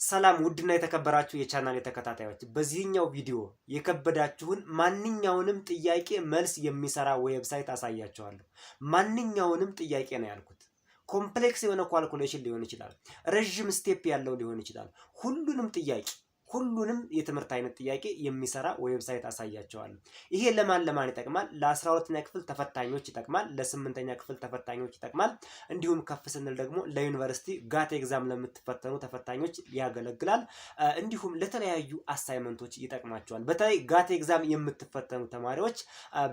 ሰላም ውድና የተከበራችሁ የቻናል ተከታታዮች፣ በዚህኛው ቪዲዮ የከበዳችሁን ማንኛውንም ጥያቄ መልስ የሚሰራ ዌብሳይት አሳያችኋለሁ። ማንኛውንም ጥያቄ ነው ያልኩት። ኮምፕሌክስ የሆነ ካልኩሌሽን ሊሆን ይችላል፣ ረጅም ስቴፕ ያለው ሊሆን ይችላል። ሁሉንም የትምህርት አይነት ጥያቄ የሚሰራ ዌብሳይት አሳያቸዋለሁ። ይሄ ለማን ይጠቅማል? ለ12ኛ ክፍል ተፈታኞች ይጠቅማል፣ ለ8ኛ ክፍል ተፈታኞች ይጠቅማል። እንዲሁም ከፍ ስንል ደግሞ ለዩኒቨርሲቲ ጋት ኤግዛም ለምትፈተኑ ተፈታኞች ያገለግላል። እንዲሁም ለተለያዩ አሳይመንቶች ይጠቅማቸዋል። በተለይ ጋት ኤግዛም የምትፈተኑ ተማሪዎች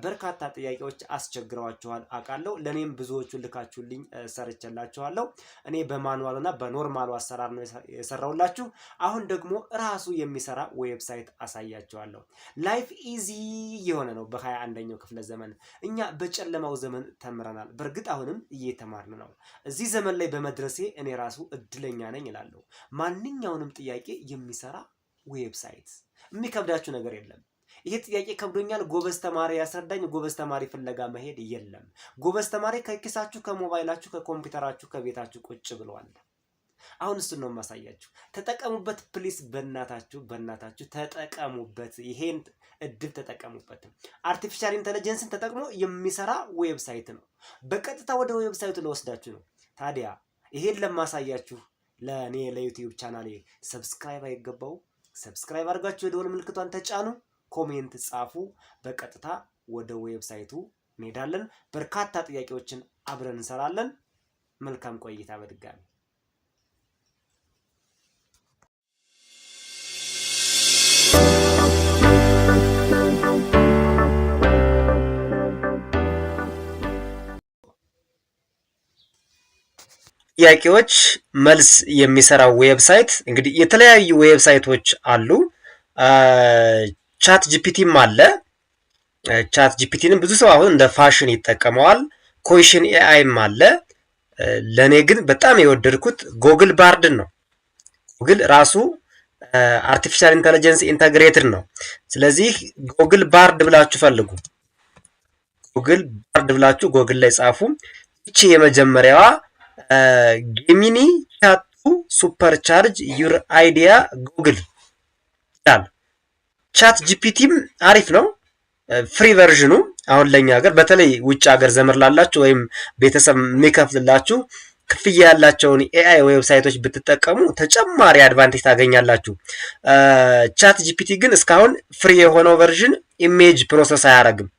በርካታ ጥያቄዎች አስቸግረዋቸዋል አውቃለሁ። ለኔም ብዙዎቹ ልካችሁልኝ ሰርቼላችኋለሁ። እኔ በማኑዋልና በኖርማሉ አሰራር ነው የሰራውላችሁ። አሁን ደግሞ ራሱ የሚሰራ ዌብሳይት አሳያቸዋለሁ። ላይፍ ኢዚ የሆነ ነው። በ21ኛው ክፍለ ዘመን እኛ በጨለማው ዘመን ተምረናል። በእርግጥ አሁንም እየተማርን ነው። እዚህ ዘመን ላይ በመድረሴ እኔ ራሱ እድለኛ ነኝ እላለሁ። ማንኛውንም ጥያቄ የሚሰራ ዌብሳይት፣ የሚከብዳችሁ ነገር የለም። ይሄ ጥያቄ ከብዶኛል፣ ጎበዝ ተማሪ ያስረዳኝ፣ ጎበዝ ተማሪ ፍለጋ መሄድ የለም። ጎበዝ ተማሪ ከኪሳችሁ፣ ከሞባይላችሁ፣ ከኮምፒውተራችሁ፣ ከቤታችሁ ቁጭ ብለዋል። አሁን እሱን ነው የማሳያችሁ። ተጠቀሙበት ፕሊስ፣ በእናታችሁ ተጠቀሙበት። ይሄን እድል ተጠቀሙበት። አርቲፊሻል ኢንተለጀንስን ተጠቅሞ የሚሰራ ዌብሳይት ነው። በቀጥታ ወደ ዌብሳይቱ ለወስዳችሁ ነው። ታዲያ ይሄን ለማሳያችሁ ለኔ ለዩቲዩብ ቻናሌ ሰብስክራይብ አይገባው? ሰብስክራይብ አድርጋችሁ የደወል ምልክቷን ተጫኑ፣ ኮሜንት ጻፉ። በቀጥታ ወደ ዌብሳይቱ እንሄዳለን። በርካታ ጥያቄዎችን አብረን እንሰራለን። መልካም ቆይታ። በድጋሚ ጥያቄዎች መልስ የሚሰራ ዌብሳይት እንግዲህ የተለያዩ ዌብሳይቶች አሉ። ቻት ጂፒቲም አለ። ቻት ጂፒቲንም ብዙ ሰው አሁን እንደ ፋሽን ይጠቀመዋል። ኮይሽን ኤአይም አለ። ለኔ ግን በጣም የወደድኩት ጎግል ባርድን ነው። ጎግል ራሱ አርቲፊሻል ኢንተለጀንስ ኢንተግሬትድ ነው። ስለዚህ ጎግል ባርድ ብላችሁ ፈልጉ። ጎግል ባርድ ብላችሁ ጎግል ላይ ጻፉ። እቺ የመጀመሪያዋ ጌሚኒ ቻቱ ሱፐር ቻርጅ ዩር አይዲያ ጉግል ይላል። ቻት ጂፒቲም አሪፍ ነው። ፍሪ ቨርዥኑ አሁን ለኛ ሀገር በተለይ ውጭ ሀገር ዘመር ላላችሁ ወይም ቤተሰብ የሚከፍልላችሁ ክፍያ ያላቸውን ኤአይ ዌብሳይቶች ብትጠቀሙ ተጨማሪ አድቫንቴጅ ታገኛላችሁ። ቻት ጂፒቲ ግን እስካሁን ፍሪ የሆነው ቨርዥን ኢሜጅ ፕሮሰስ አያደርግም።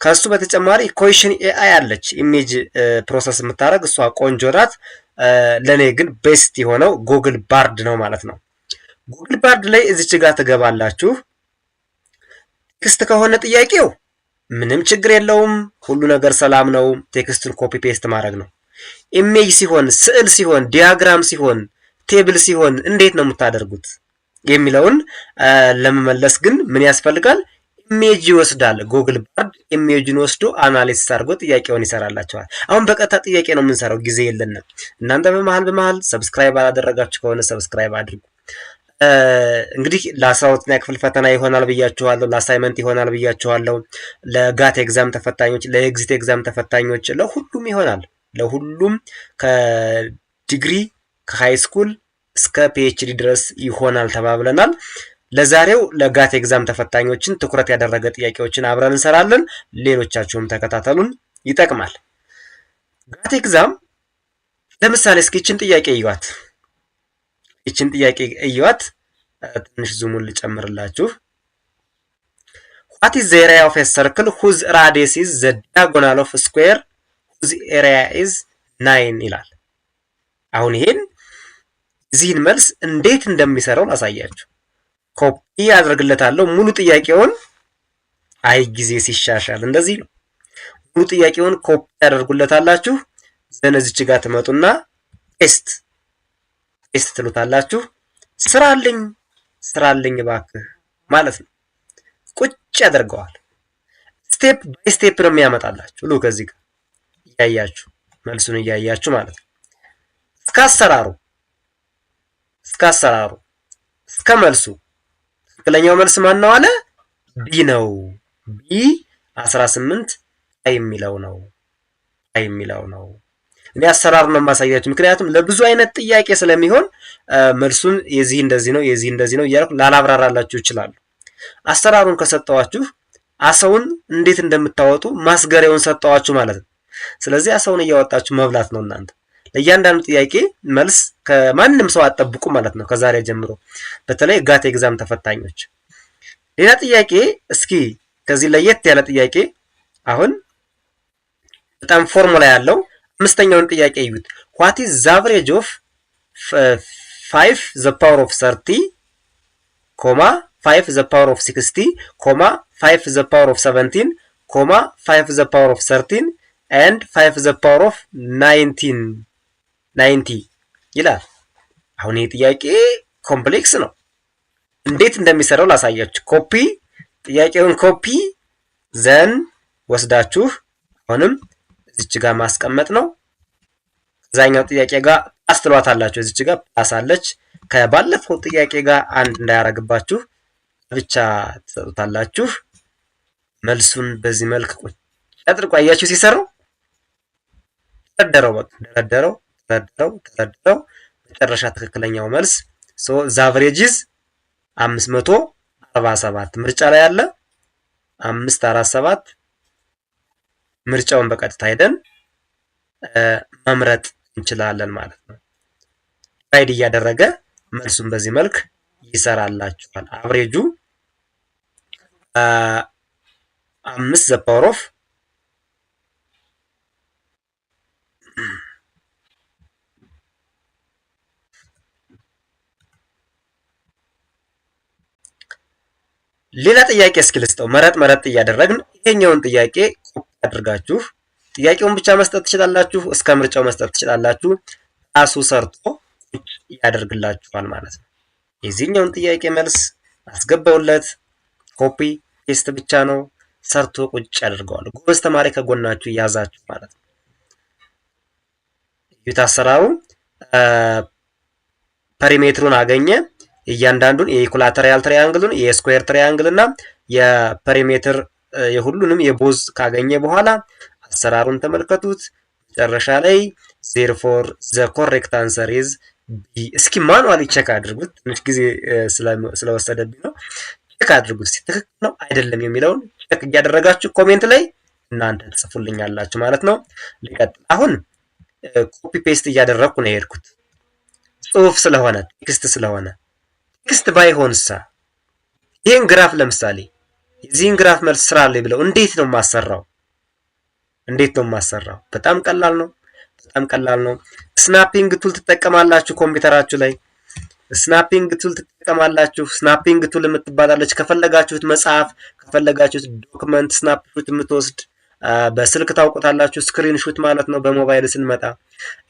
ከሱ በተጨማሪ ኮይሽን ኤአይ አለች ኢሜጅ ፕሮሰስ የምታደርግ፣ እሷ ቆንጆ ናት። ለኔ ግን ቤስት የሆነው ጉግል ባርድ ነው ማለት ነው። ጉግል ባርድ ላይ እዚች ጋር ትገባላችሁ። ቴክስት ከሆነ ጥያቄው ምንም ችግር የለውም፣ ሁሉ ነገር ሰላም ነው። ቴክስቱን ኮፒ ፔስት ማድረግ ነው። ኢሜጅ ሲሆን፣ ስዕል ሲሆን፣ ዲያግራም ሲሆን፣ ቴብል ሲሆን እንዴት ነው የምታደርጉት የሚለውን ለመመለስ ግን ምን ያስፈልጋል? ኢሜጅ ይወስዳል። ጉግል ባርድ ኢሜጅን ወስዶ አናሊሲስ አድርጎ ጥያቄውን ይሰራላችኋል። አሁን በቀጥታ ጥያቄ ነው የምንሰራው፣ ጊዜ የለንም። እናንተ በመሃል ሰብስክራይብ አላደረጋችሁ ከሆነ ሰብስክራይብ አድርጉ። እንግዲህ ለ12ኛ ክፍል ፈተና ይሆናል ብያችኋለሁ፣ ለአሳይመንት ይሆናል ብያችኋለሁ፣ ለጋት ኤግዛም ተፈታኞች፣ ለኤግዚት ኤግዛም ተፈታኞች፣ ለሁሉም ይሆናል። ለሁሉም ከዲግሪ ከሃይ ስኩል እስከ ፒኤችዲ ድረስ ይሆናል ተባብለናል። ለዛሬው ለጋት ኤግዛም ተፈታኞችን ትኩረት ያደረገ ጥያቄዎችን አብረን እንሰራለን። ሌሎቻችሁም ተከታተሉን፣ ይጠቅማል። ጋት ኤግዛም ለምሳሌ እስኪ ይችን ጥያቄ እዩዋት። ይችን ጥያቄ እዩዋት። ትንሽ ዙሙን ልጨምርላችሁ። what is the area of a circle whose radius is the diagonal of a square whose area is 9 ይላል። አሁን ይሄን እዚህን መልስ እንዴት እንደሚሰራው አሳያችሁ። ኮፒ አድርግለታለሁ ሙሉ ጥያቄውን። አይ ጊዜ ሲሻሻል እንደዚህ ነው። ሙሉ ጥያቄውን ኮፒ አድርጉለታላችሁ። ዘነዚች ጋር ትመጡና ፔስት ትሉታላችሁ። ስራልኝ እባክህ ማለት ነው። ቁጭ ያደርገዋል። ስቴፕ ባይ ስቴፕ ነው የሚያመጣላችሁ። ሉ ከዚህ ጋር እያያችሁ መልሱን እያያችሁ ማለት ነው። እስከ መልሱ ትክክለኛው መልስ ማን ነው አለ? ቢ ነው። ቢ 18 የሚለው ነው። እኔ አሰራሩን ነው የማሳያችሁ፣ ምክንያቱም ለብዙ አይነት ጥያቄ ስለሚሆን መልሱን የዚህ እንደዚህ ነው የዚህ እንደዚህ ነው እያልኩ ላላብራራላችሁ ይችላሉ። አሰራሩን ከሰጠዋችሁ አሳውን እንዴት እንደምታወጡ ማስገሪያውን ሰጠዋችሁ ማለት ነው። ስለዚህ አሳውን እያወጣችሁ መብላት ነው እናንተ። ለእያንዳንዱ ጥያቄ መልስ ከማንም ሰው አጠብቁ ማለት ነው ከዛሬ ጀምሮ፣ በተለይ ጋት ኤግዛም ተፈታኞች። ሌላ ጥያቄ እስኪ ከዚህ ለየት ያለ ጥያቄ አሁን በጣም ፎርሙላ ያለው አምስተኛውን ጥያቄ እዩት። what is the average of 5 the power of 30, 5 the power of 60, 5 the power of 17, 5 the power of 13 and 5 the power of 90 ይላል። አሁን ይህ ጥያቄ ኮምፕሌክስ ነው። እንዴት እንደሚሰራው ላሳያችሁ። ጥያቄውን ኮፒ ዘን ወስዳችሁ አሁንም እዚች ጋር ማስቀመጥ ነው። ከዛኛው ጥያቄ ጋር ፕላስ ትሏታላችሁ። እዚች ጋር ፕላስ አለች። ከባለፈው ጥያቄ ጋር አንድ እንዳያረግባችሁ ብቻ ትሰጡታላችሁ። መልሱን በዚህ መልክ ቁጭ አድርጎ አያችሁ ሲሰራው ተደረው መጨረሻ ትክክለኛው መልስ the average is 547 ምርጫ ላይ ያለ 547 ምርጫውን በቀጥታ ሄደን መምረጥ እንችላለን ማለት ነው። ራይድ እያደረገ መልሱን በዚህ መልክ ይሰራላችኋል። አቨሬጁ 5 the power of ሌላ ጥያቄ እስኪ ልስጠው። መረጥ እያደረግን ይሄኛውን ጥያቄ ኮፒ አድርጋችሁ ጥያቄውን ብቻ መስጠት ትችላላችሁ፣ እስከ ምርጫው መስጠት ትችላላችሁ። ራሱ ሰርቶ ቁጭ ያደርግላችኋል ማለት ነው። የዚህኛውን ጥያቄ መልስ አስገባውለት ኮፒ ፔስት ብቻ ነው፣ ሰርቶ ቁጭ ያደርገዋል። ጎበዝ ተማሪ ከጎናችሁ ያዛችሁ ማለት ነው። ይህ አሰራሩ ፐሪሜትሩን አገኘ። እያንዳንዱን የኢኩላተሪያል ትራያንግሉን የስኩዌር ትራያንግል እና የፐሪሜትር የሁሉንም የቦዝ ካገኘ በኋላ አሰራሩን ተመልከቱት። መጨረሻ ላይ therefore the correct answer is B። እስኪ ማኑዋሊ ቼክ አድርጉት፣ ትንሽ ጊዜ ስለወሰደብኝ ነው። ቼክ አድርጉት ትክክል ነው አይደለም የሚለውን ቼክ እያደረጋችሁ ኮሜንት ላይ እናንተ ትጽፉልኛላችሁ ማለት ነው። ልቀጥል። አሁን ኮፒ ፔስት እያደረኩ ነው የሄድኩት ጽሁፍ ስለሆነ ቴክስት ስለሆነ። ቴክስት ባይሆንሳ ይሄን ግራፍ ለምሳሌ የዚህን ግራፍ መልስ ስራልኝ ብለው እንዴት ነው የማሰራው? በጣም ቀላል ነው። ስናፒንግ ቱል ትጠቀማላችሁ። ኮምፒውተራችሁ ላይ ስናፒንግ ቱል ትጠቀማላችሁ። ስናፒንግ ቱል የምትባላለች ከፈለጋችሁት መጽሐፍ ከፈለጋችሁት ዶክመንት ስናፕሹት የምትወስድ በስልክ ታውቁታላችሁ። ስክሪን ሹት ማለት ነው። በሞባይል ስንመጣ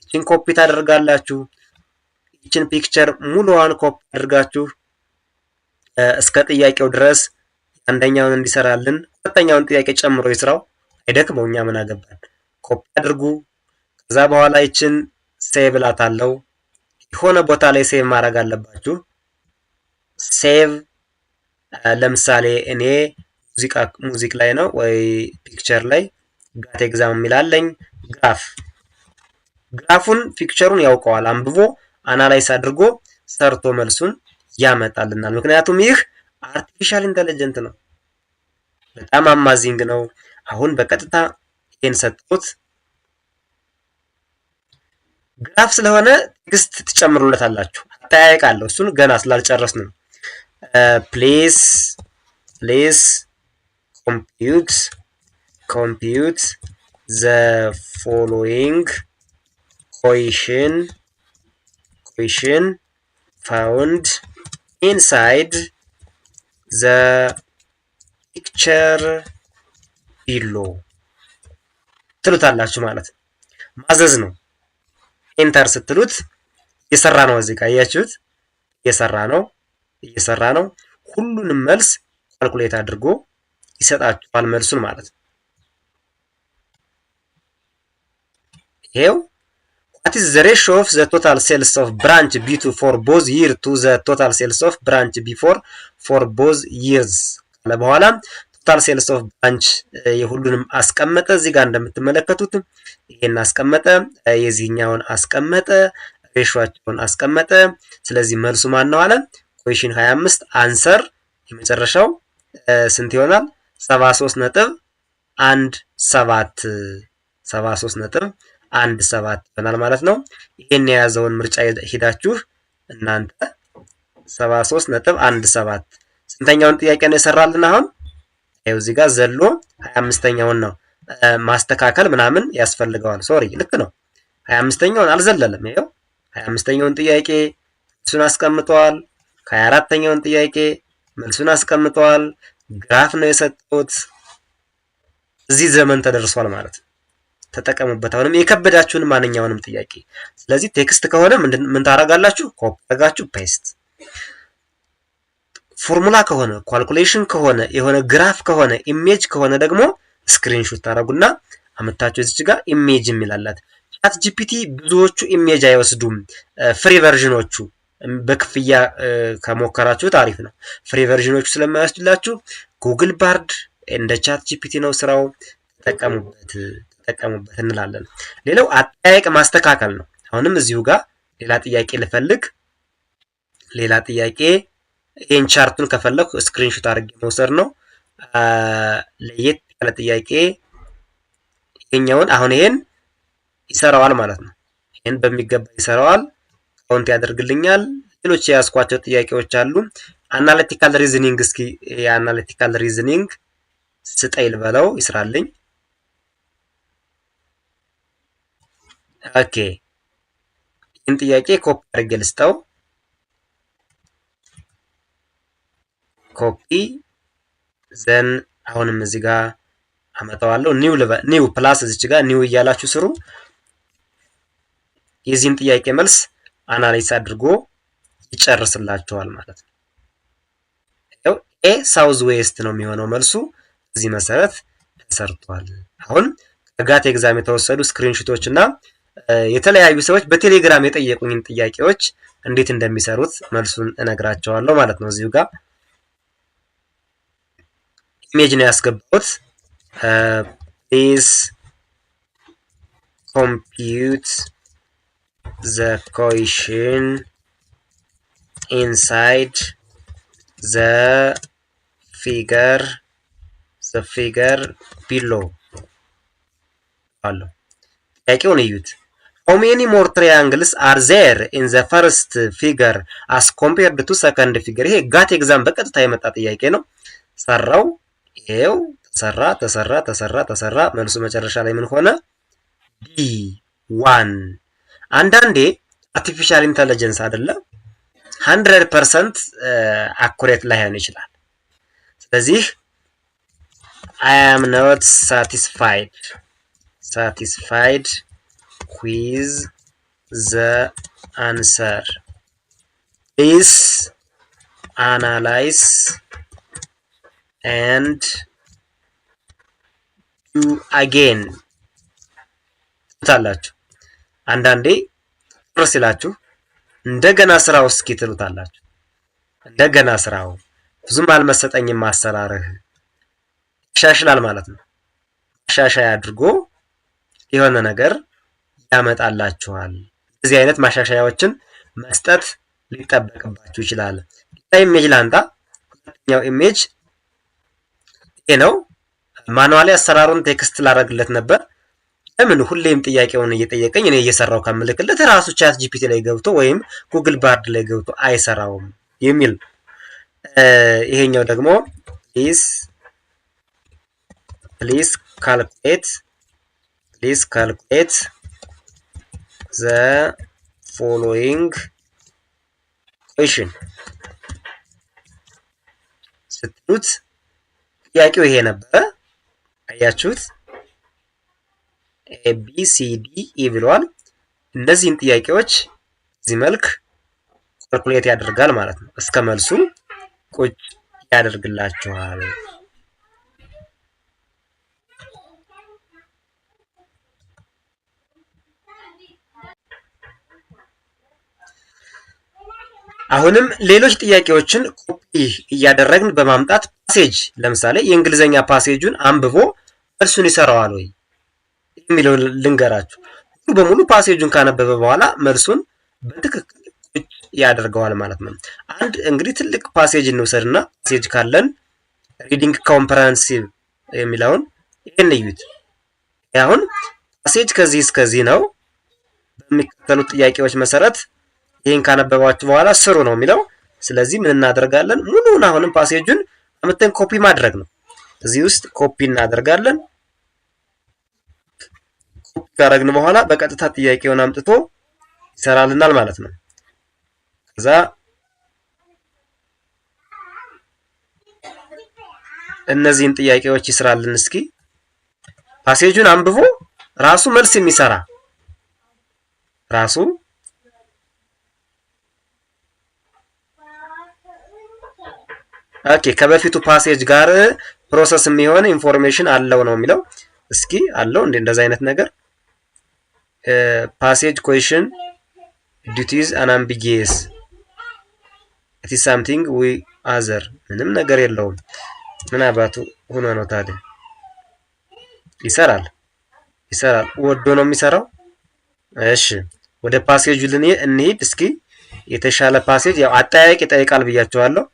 እቺን ኮፒ ታደርጋላችሁ። እቺን ፒክቸር ሙሉዋን ኮፒ አድርጋችሁ እስከ ጥያቄው ድረስ አንደኛውን እንዲሰራልን ሁለተኛውን ጥያቄ ጨምሮ ይስራው፣ አይደክመው፣ እኛ ምን አገባን። ኮፒ አድርጉ። ከዛ በኋላ ይችን ሴቭ ላታለው። የሆነ ቦታ ላይ ሴቭ ማድረግ አለባችሁ። ሴቭ ለምሳሌ እኔ ሙዚክ ላይ ነው ወይ ፒክቸር ላይ ጋት ኤግዛም የሚላለኝ ግራፉን ፒክቸሩን ያውቀዋል። አንብቦ አናላይዝ አድርጎ ሰርቶ መልሱን ያመጣልናል። ምክንያቱም ይህ አርቲፊሻል ኢንተለጀንት ነው፣ በጣም አማዚንግ ነው። አሁን በቀጥታ ይሄን ሰጥቶት ግራፍ ስለሆነ ቴክስት ትጨምሩለታላችሁ። አጠያየቃለሁ፣ እሱን ገና ስላልጨረስን ነው። ፕሌስ compute the following question found inside the picture below ትሉታላችሁ ማለት ነው። ማዘዝ ነው። ኤንተር ስትሉት እየሰራ ነው። እዚህ ጋር አያችሁት? እየሰራ ነው። ሁሉንም መልስ ካልኩሌት አድርጎ ይሰጣችኋል መልሱን ማለት ነው። ይሄው what is the ratio of the total sales of branch B2 for both year to the total sales of branch B4 for both years ካለ በኋላ ቶታል ሴልስ ኦፍ ብራንች የሁሉንም አስቀመጠ። እዚህ ጋር እንደምትመለከቱት ይሄን አስቀመጠ፣ የዚህኛውን አስቀመጠ፣ ሬሾአቸውን አስቀመጠ። ስለዚህ መልሱ ማን ነው አለ? ኩዌሽን 25 አንሰር የመጨረሻው ስንት ይሆናል? 73.17 ይሆናል ማለት ነው። ይሄን የያዘውን ምርጫ ሂዳችሁ እናንተ 73.17 ስንተኛውን ጥያቄ ነው የሰራልን? አሁን ይኸው እዚህ ጋር ዘሎ 25ኛውን ነው ማስተካከል ምናምን ያስፈልገዋል። ሶሪ ልክ ነው። 25ኛውን አልዘለለም። ይኸው 25ኛውን ጥያቄ መልሱን አስቀምጠዋል። ከ24ኛውን ጥያቄ መልሱን አስቀምጠዋል። ግራፍ ነው የሰጡት። እዚህ ዘመን ተደርሷል ማለት ነው። ተጠቀሙበት። አሁንም የከበዳችሁን ማንኛውንም ጥያቄ። ስለዚህ ቴክስት ከሆነ ምን ታደርጋላችሁ? ኮፒ አድርጋችሁ ፔስት። ፎርሙላ ከሆነ ካልኩሌሽን ከሆነ የሆነ ግራፍ ከሆነ ኢሜጅ ከሆነ ደግሞ ስክሪንሾት ታደርጉና አመታችሁ እዚች ጋር ኢሜጅ የሚላላት። ቻት ጂፒቲ ብዙዎቹ ኢሜጅ አይወስዱም። ፍሪ ቨርዥኖቹ በክፍያ ከሞከራችሁ ታሪፍ ነው። ፍሪ ቨርዥኖቹ ስለማይወስድላችሁ ጉግል ባርድ እንደ ቻት ጂፒቲ ነው ስራው። ተጠቀሙበት እንላለን። ሌላው አጠያየቅ ማስተካከል ነው። አሁንም እዚሁ ጋር ሌላ ጥያቄ ልፈልግ። ሌላ ጥያቄ ይሄን ቻርቱን ከፈለኩ ስክሪንሾት አድርጌ መውሰድ ነው። ለየት ያለ ጥያቄ ይሄኛውን አሁን ይሄን ይሰራዋል ማለት ነው። ይሄን በሚገባ ይሰራዋል። ካውንት ያደርግልኛል። ሌሎች የያዝኳቸው ጥያቄዎች አሉ። አናሊቲካል ሪዝኒንግ፣ እስኪ የአናሊቲካል ሪዝኒንግ ስጠይል በለው ይስራልኝ። ኦኬ ይህን ጥያቄ ኮፒ አድርጌ ልስጠው። ኮፒ ዘን አሁንም እዚህ ጋር አመጣዋለሁ። ኒው ፕላስ እዚች ጋር ኒው እያላችሁ ስሩ። የዚህን ጥያቄ መልስ አናሊዝ አድርጎ ይጨርስላችኋል ማለት ነው። ኤ ሳውዝ ዌስት ነው የሚሆነው መልሱ። እዚህ መሰረት ተሰርቷል። አሁን ከጋት ኤግዛም የተወሰዱ ስክሪንሾቶች እና የተለያዩ ሰዎች በቴሌግራም የጠየቁኝን ጥያቄዎች እንዴት እንደሚሰሩት መልሱን እነግራቸዋለሁ ማለት ነው። እዚሁ ጋር ኢሜጅ ነው ያስገባሁት። ፕሊዝ ኮምፒውት the question inside the figure below አለው። ጥያቄውን እዩት። how many more triangles are there in the first figure as compared to second figure? ይሄ ጋት ኤግዛም በቀጥታ የመጣ ጥያቄ ነው። ሰራው። ይሄው ተሰራ። መልሱ መጨረሻ ላይ ምን ሆነ? B1 አንዳንዴ አርቲፊሻል ኢንተለጀንስ አይደለም 100% አኩሬት ላይሆን ይችላል። ስለዚህ I am not satisfied with the answer. Please analyze and do again ታላችሁ። አንዳንዴ ጥርስ ይላችሁ እንደገና ስራው እስኪ ትሉታላችሁ። እንደገና ስራው ብዙም አልመሰጠኝም አሰራርህ ይሻሽላል ማለት ነው። ማሻሻያ አድርጎ የሆነ ነገር ያመጣላችኋል። እዚህ አይነት ማሻሻያዎችን መስጠት ሊጠበቅባችሁ ይችላል። ኢሜጅ ላንጣ። ሁለተኛው ኢሜጅ ይሄ ነው። ማኑዋሊ አሰራሩን ቴክስት ላደርግለት ነበር። ለምን ሁሌም ጥያቄውን እየጠየቀኝ እኔ እየሰራው ከምልክለት ራሱ ቻት ጂፒቲ ላይ ገብቶ ወይም ጉግል ባርድ ላይ ገብቶ አይሰራውም የሚል። ይሄኛው ደግሞ ፕሊዝ ካልኩሌት ዘ ፎሎዊንግ ኩዌሽን ስትሉት ጥያቄው ይሄ ነበረ። አያችሁት? ABCDE ብለዋል። እነዚህን ጥያቄዎች እዚህ መልክ ካልኩሌት ያደርጋል ማለት ነው። እስከ መልሱ ቁጭ ያደርግላችኋል። አሁንም ሌሎች ጥያቄዎችን ኮፒ እያደረግን በማምጣት ፓሴጅ ለምሳሌ የእንግሊዘኛ ፓሴጁን አንብቦ መልሱን ይሰራዋል ወይ የሚለው ልንገራችሁ። ሙሉ በሙሉ ፓሴጁን ካነበበ በኋላ መልሱን በትክክል ቁጭ ያደርገዋል ማለት ነው። አንድ እንግዲህ ትልቅ ፓሴጅ እንውሰድና ፓሴጅ ካለን ሪዲንግ ኮምፕረሄንሲቭ የሚለውን ይሄን እዩት። አሁን ፓሴጅ ከዚህ እስከዚህ ነው። በሚከተሉት ጥያቄዎች መሰረት ይሄን ካነበባችሁ በኋላ ስሩ ነው የሚለው። ስለዚህ ምን እናደርጋለን? ሙሉውን አሁንም ፓሴጁን አምጥተን ኮፒ ማድረግ ነው። እዚህ ውስጥ ኮፒ እናደርጋለን። ኮፒ ካደረግን በኋላ በቀጥታ ጥያቄውን አምጥቶ ይሰራልናል ማለት ነው። ከዛ እነዚህን ጥያቄዎች ይስራልን። እስኪ ፓሴጁን አንብቦ ራሱ መልስ የሚሰራ ራሱ ኦኬ ከበፊቱ ፓሴጅ ጋር ፕሮሰስ የሚሆን ኢንፎርሜሽን አለው ነው የሚለው። እስኪ አለው እንደ እንደዛ አይነት ነገር ፓሴጅ ኩዌሽን ዱቲስ አንአምቢጊየስ ኢት ኢዝ ሳምቲንግ ዊ አዘር ምንም ነገር የለውም። ምን አባቱ ሆኖ ነው ታዲያ? ይሰራል ወዶ ነው የሚሰራው። እሺ ወደ ፓሴጁ እንሂድ እስኪ። የተሻለ ፓሴጅ ያው አጠያየቅ ይጠይቃል ብያቸዋለሁ።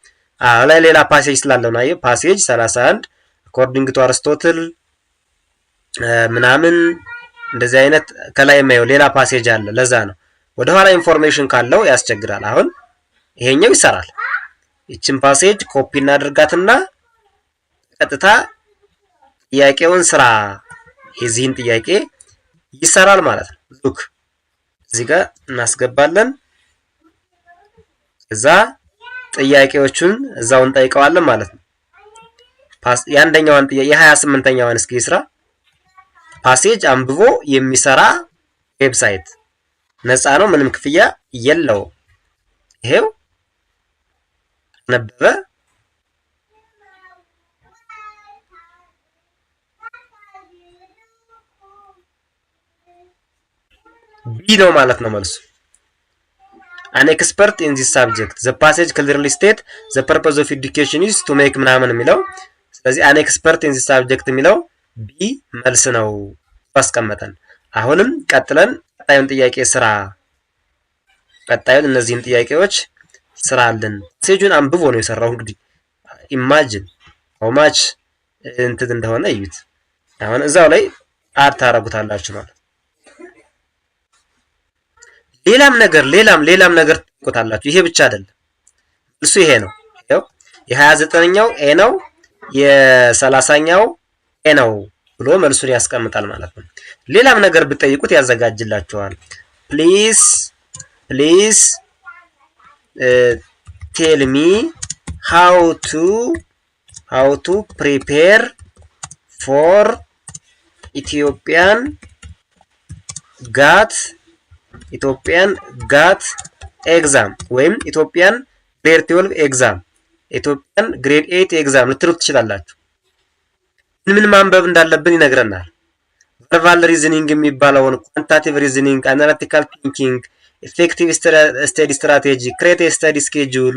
ላይ ሌላ ፓሴጅ ስላለው ነው። ፓሴጅ 31 አኮርዲንግ ቱ አርስቶትል ምናምን እንደዚህ አይነት ከላይ የማየው ሌላ ፓሴጅ አለ። ለዛ ነው ወደ ኋላ ኢንፎርሜሽን ካለው ያስቸግራል። አሁን ይሄኛው ይሰራል። ይችን ፓሴጅ ኮፒ እናድርጋትና ቀጥታ ጥያቄውን ስራ የዚህን ጥያቄ ይሰራል ማለት ነው። ሉክ እዚህ ጋር እናስገባለን። እዛ ጥያቄዎቹን እዛው እንጠይቀዋለን ማለት ነው። የአንደኛዋን ጥያቄ የ28ኛዋን እስኪ ስራ ፓሴጅ አንብቦ የሚሰራ ዌብሳይት ነፃ ነው፣ ምንም ክፍያ የለው። ይሄው ነበበ ቢ ነው ማለት ነው መልሱ። an expert in this subject the passage clearly state the purpose of education is to make ምናምን የሚለው ስለዚህ an expert in this subject የሚለው ቢ መልስ ነው አስቀመጠን። አሁንም ቀጥለን ቀጣዩን ጥያቄ ስራ ቀጣዩን እነዚህን ጥያቄዎች ስራልን። ፓሴጁን አንብቦ ነው የሰራው። እንግዲህ ኢማጂን how much እንትን እንደሆነ እዩት። አሁን እዛው ላይ አድ ታረጉታላችሁ ማለት ሌላም ነገር ትቆጣላችሁ። ይሄ ብቻ አይደለም እሱ ይሄ ነው። ይሄው የ29ኛው ኤ ነው የ30ኛው ኤ ነው ብሎ መልሱን ያስቀምጣል ማለት ነው። ሌላም ነገር ብትጠይቁት ያዘጋጅላችኋል። ፕሊዝ ቴል ሚ how to prepare for Ethiopian GAT ኤግዛም ወይም ኢትዮጵያን ግሬድ 12 ኤግዛም ኢትዮጵያን ግሬድ 8 ኤግዛም ልትሉት ትችላላችሁ። ምን ማንበብ እንዳለብን ይነግረናል። ቨርባል ሪዝኒንግ የሚባለውን ኳንታቲቭ ሪዝኒንግ፣ አናሊቲካል ቲንኪንግ፣ ኢፌክቲቭ ስተዲ ስትራቴጂ፣ ክሬት ስተዲ ስኬጁል፣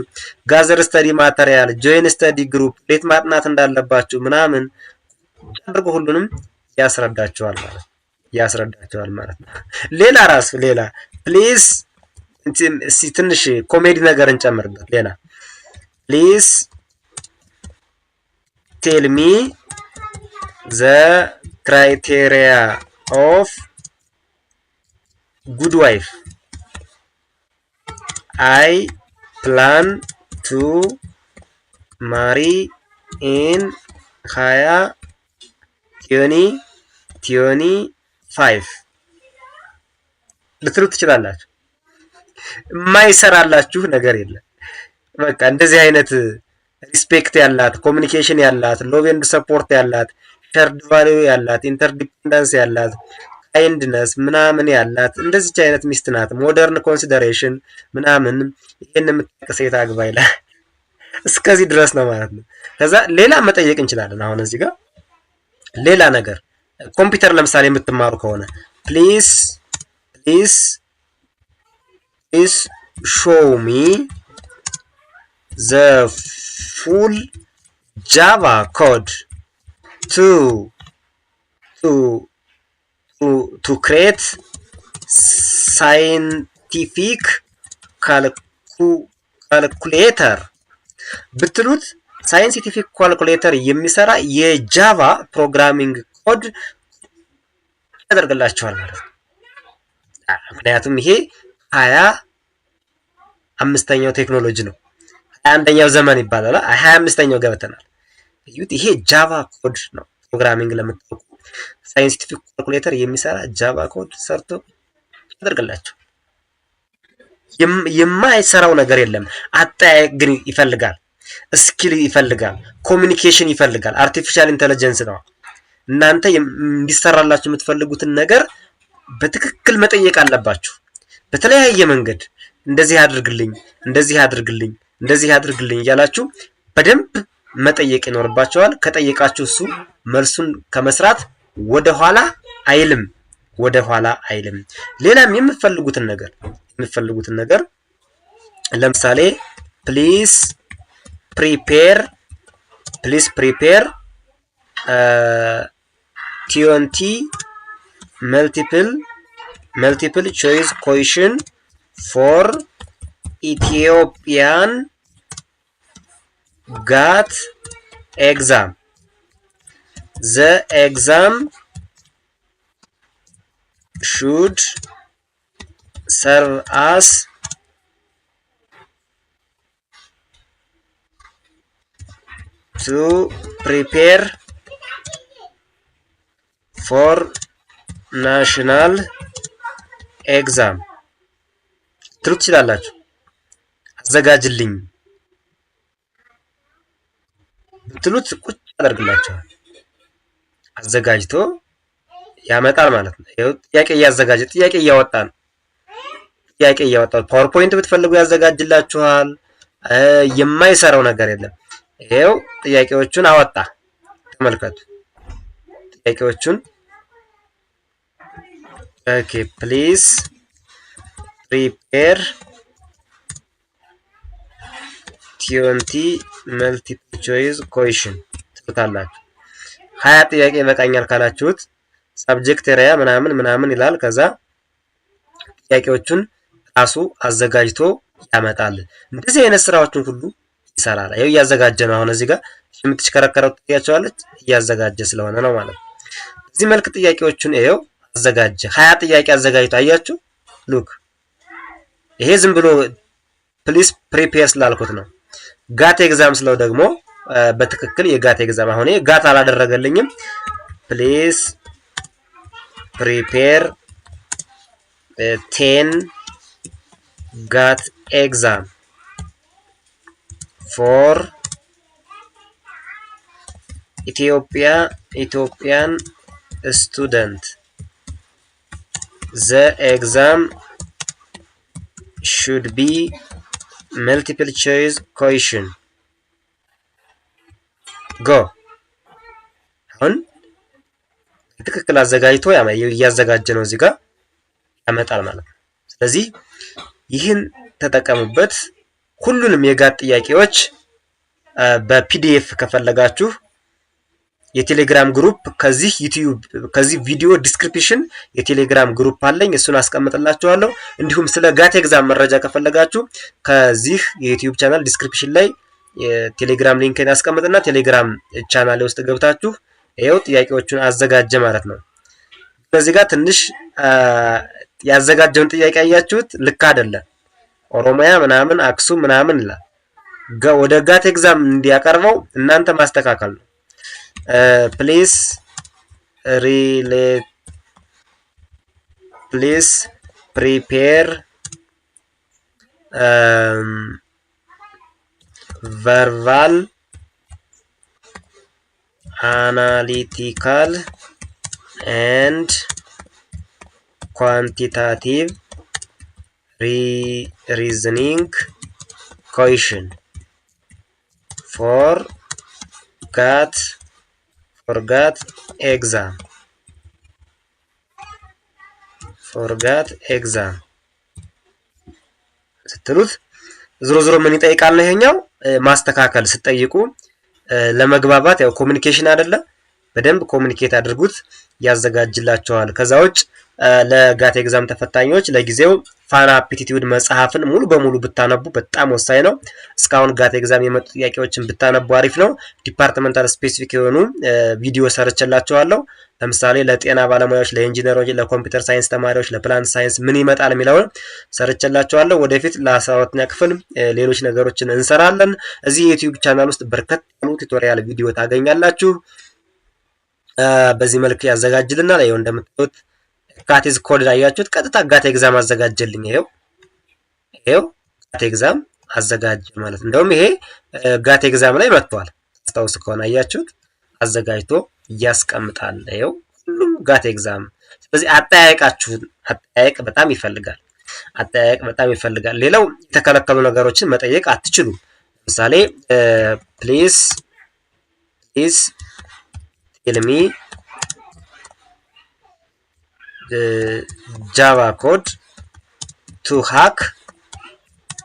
ጋዘር ስተዲ ማቴሪያል፣ ጆይን ስተዲ ግሩፕ፣ እንዴት ማጥናት እንዳለባችሁ ምናምን አድርጎ ሁሉንም ያስረዳችኋል ማለት ነው። ሌላ ፕሊዝ ትንሽ ኮሜዲ ነገር እንጨምርበት። ሌላ ፕሊዝ ቴል ሚ ዘ ክራይቴሪያ ኦፍ ጉድ ዋይፍ አይ ፕላን ቱ ማሪ ኢን 2025 ልትሉ ትችላላችሁ። የማይሰራላችሁ ነገር የለም። በቃ እንደዚህ አይነት ሪስፔክት ያላት ኮሚኒኬሽን ያላት ሎቭ ኤንድ ሰፖርት ያላት ሸርድ ቫልዩ ያላት ኢንተርዲፔንደንስ ያላት ካይንድነስ ምናምን ያላት እንደዚች አይነት ሚስት ናት። ሞደርን ኮንሲደሬሽን ምናምን ይሄን የምትጠቅ ሴት አግባ ይላል። እስከዚህ ድረስ ነው ማለት ነው። ከዛ ሌላ መጠየቅ እንችላለን። አሁን እዚህ ጋር ሌላ ነገር ኮምፒውተር ለምሳሌ የምትማሩ ከሆነ ፕሊዝ ሾው ሚ the full Java code to create scientific calculator ብትሉት ሳይንቲፊክ ካልኩሌተር የሚሰራ የጃቫ ፕሮግራሚንግ ኮድ ያደርግላችኋል ማለት ነው። ምክንያቱም ይሄ 25ኛው ቴክኖሎጂ ነው። 21ኛው ዘመን ይባላል። 25ኛው ገብተናል። ይሄ ጃቫ ኮድ ነው። ፕሮግራሚንግ ለምትጠቁ ሳይንቲፊክ ካልኩሌተር የሚሰራ ጃቫ ኮድ ሰርቶ ያደርግላችሁ። የማይሰራው ነገር የለም። አጠያየቅ ግን ይፈልጋል፣ ስኪል ይፈልጋል፣ ኮሚኒኬሽን ይፈልጋል። አርቲፊሻል ኢንተለጀንስ ነው። እናንተ እንዲሰራላችሁ የምትፈልጉትን ነገር በትክክል መጠየቅ አለባችሁ። በተለያየ መንገድ እንደዚህ አድርግልኝ፣ እንደዚህ አድርግልኝ፣ እንደዚህ አድርግልኝ እያላችሁ በደንብ መጠየቅ ይኖርባችኋል። ከጠየቃችሁ እሱ መልሱን ከመስራት ወደኋላ አይልም። ሌላም የምትፈልጉትን ነገር ለምሳሌ ፕሊዝ ፕሪፔር 20 multiple choice question for Ethiopian GAT exam. The exam should serve as to prepare for national exam ትሉት ይችላላችሁ። አዘጋጅልኝ ብትሉት ቁጭ ያደርግላችኋል። አዘጋጅቶ ያመጣል ማለት ነው። ይሄው ጥያቄ እያዘጋጀ ጥያቄ እያወጣ ነው። ፓወርፖይንት ብትፈልጉ ያዘጋጅላችኋል። የማይሰራው ነገር የለም። ይሄው ጥያቄዎቹን አወጣ። ተመልከቱ ጥያቄዎቹን። ኦኬ ፕሊዝ ፕሪፔር 20 መልቲፕል ቾይስ ኩዌስችን ትሉታላችሁ። 20 ጥያቄ ይበቃኛል ካላችሁት ሳብጀክት ኤሪያ ምናምን ይላል። ከዛ ጥያቄዎቹን ራሱ አዘጋጅቶ ያመጣል። እንደዚህ አይነት ስራዎችን ሁሉ ይሰራል። ይሄው እያዘጋጀ ነው። አሁን እዚህ ጋር የምትሽከረከረው ጥያቄዋለች እያዘጋጀ ስለሆነ ነው ማለት ነው። እዚህ መልክ ጥያቄዎቹን ይሄው አዘጋጀ። 20 ጥያቄ አዘጋጅቶ አያችሁ። ሉክ ይሄ ዝም ብሎ ፕሊዝ ፕሪፔር ስላልኩት ነው። ጋት ኤግዛም ስለው ደግሞ በትክክል የጋት ኤግዛም አሁን ይሄ ጋት አላደረገልኝም። ፕሊዝ ፕሪፔር 10 ጋት ኤግዛም ፎር Ethiopian student. The exam should be multiple choice question. Go. አሁን ትክክል አዘጋጅቶ እያዘጋጀ ነው። እዚህ ጋር ያመጣል ማለት ነው። ስለዚህ ይህን ተጠቀሙበት። ሁሉንም የጋት ጥያቄዎች በፒዲኤፍ ከፈለጋችሁ የቴሌግራም ግሩፕ ከዚህ ቪዲዮ ዲስክሪፕሽን የቴሌግራም ግሩፕ አለኝ። እሱን አስቀምጥላችኋለሁ። እንዲሁም ስለ ጋት ኤግዛም መረጃ ከፈለጋችሁ ከዚህ የዩቲዩብ ቻናል ዲስክሪፕሽን ላይ የቴሌግራም ሊንክን ያስቀምጥና ቴሌግራም ቻናል ውስጥ ገብታችሁ ይሄው ጥያቄዎቹን አዘጋጀ ማለት ነው። በዚህ ጋር ትንሽ ያዘጋጀውን ጥያቄ አያችሁት? ልክ አይደለም። ኦሮሚያ ምናምን አክሱም ምናምን ይላል። ወደ ጋት ኤግዛም እንዲያቀርበው እናንተ ማስተካከል ነው። ፕሊዝ ፕሪፔር ቨርባል አናሊቲካል ኤንድ ኳንቲታቲቭ reasoning question for GAT exam ስትሉት ዝሮ ምን ይጠይቃል ነው ይሄኛው ማስተካከል ስትጠይቁ ለመግባባት ያው ኮሙኒኬሽን አይደለ በደንብ ኮሙኒኬት አድርጉት ያዘጋጅላችኋል። ከዛ ውጭ ለጋት ኤግዛም ተፈታኞች ለጊዜው ፋና አፕቲቲዩድ መጽሐፍን ሙሉ በሙሉ ብታነቡ በጣም ወሳኝ ነው። እስካሁን ጋት ኤግዛም የመጡ ጥያቄዎችን ብታነቡ አሪፍ ነው። ዲፓርትመንታል ስፔሲፊክ የሆኑ ቪዲዮ ሰርችላችኋለሁ። ለምሳሌ ለጤና ባለሙያዎች፣ ለኢንጂነሮች፣ ለኮምፒውተር ሳይንስ ተማሪዎች፣ ለፕላንት ሳይንስ ምን ይመጣል የሚለውን ሰርችላችኋለሁ። ወደፊት ለ12ኛ ክፍል ሌሎች ነገሮችን እንሰራለን። እዚህ የዩቲዩብ ቻናል ውስጥ በርከት ያሉ ቱቶሪያል ቪዲዮ ታገኛላችሁ። በዚህ መልክ ያዘጋጅልናል። ይሄው እንደምታዩት ጋት ኮድ አያችሁት፣ ቀጥታ ጋት ኤግዛም አዘጋጀልኝ። ይሄው ጋት ኤግዛም አዘጋጀ ማለት እንደውም ይሄ ጋት ኤግዛም ላይ መጥቷል። አስታውስ ከሆነ አያችሁት አዘጋጅቶ ያስቀምጣል። ይሄው ሁሉም ጋት ኤግዛም። ስለዚህ አጠያየቅ በጣም ይፈልጋል። ሌላው የተከለከሉ ነገሮችን መጠየቅ አትችሉ። ለምሳሌ ፕሊዝ tell me Java code to hack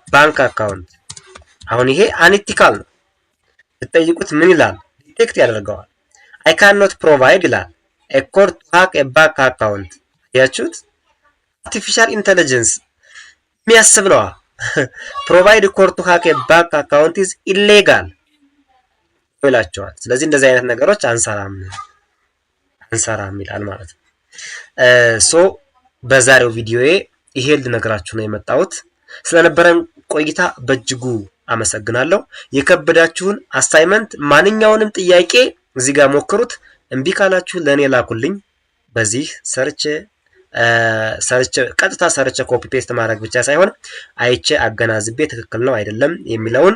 bank account። አሁን ይሄ አንኢቲካል ነው። ብትጠይቁት ምን ይላል? ዲቴክት ያደርገዋል። I cannot provide ይላል a code to hack a bank account። ያችሁት artificial intelligence የሚያስብ ነው። provide code to hack a bank account is illegal ይላቸዋል። ስለዚህ እንደዚህ አይነት ነገሮች አንሰራም ይላል ማለት ነው። በዛሬው ቪዲዮዬ ይሄን ልነግራችሁ ነው የመጣሁት። ስለነበረን ቆይታ በእጅጉ አመሰግናለሁ። የከበዳችሁን አሳይመንት ማንኛውንም ጥያቄ እዚህ ጋር ሞክሩት። እምቢ ካላችሁ ለኔ ላኩልኝ። በዚህ ቀጥታ ሰርቼ ኮፒ ፔስት ማድረግ ብቻ ሳይሆን አይቼ አገናዝቤ ትክክል ነው አይደለም የሚለውን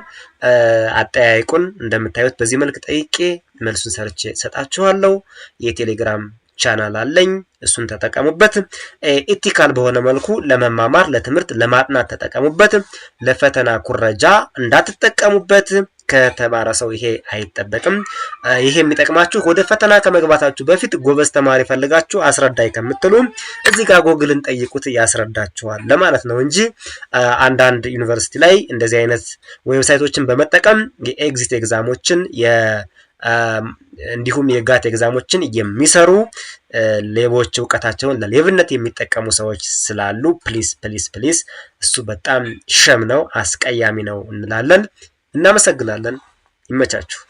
አጠያይቁን እንደምታዩት በዚህ መልክ ጠይቄ መልሱን ሰርቼ ሰጣችኋለሁ። የቴሌግራም ቻናል አለኝ፣ እሱን ተጠቀሙበት። ኢቲካል በሆነ መልኩ ለመማማር ለትምህርት ለማጥናት ተጠቀሙበት። ለፈተና ኩረጃ እንዳትጠቀሙበት። ከተማረ ሰው ይሄ አይጠበቅም። ይሄ የሚጠቅማችሁ ወደ ፈተና ከመግባታችሁ በፊት ጎበዝ ተማሪ ፈልጋችሁ አስረዳይ ከምትሉ እዚህ ጋር ጎግልን ጠይቁት ያስረዳችኋል ለማለት ነው እንጂ አንዳንድ ዩኒቨርሲቲ ላይ እንደዚህ አይነት ዌብሳይቶችን በመጠቀም የኤግዚት ኤግዛሞችን እንዲሁም የጋት ኤግዛሞችን የሚሰሩ ሌቦች እውቀታቸውን ለሌብነት የሚጠቀሙ ሰዎች ስላሉ ፕሊስ እሱ በጣም ሸም ነው፣ አስቀያሚ ነው እንላለን። እናመሰግናለን። ይመቻችሁ።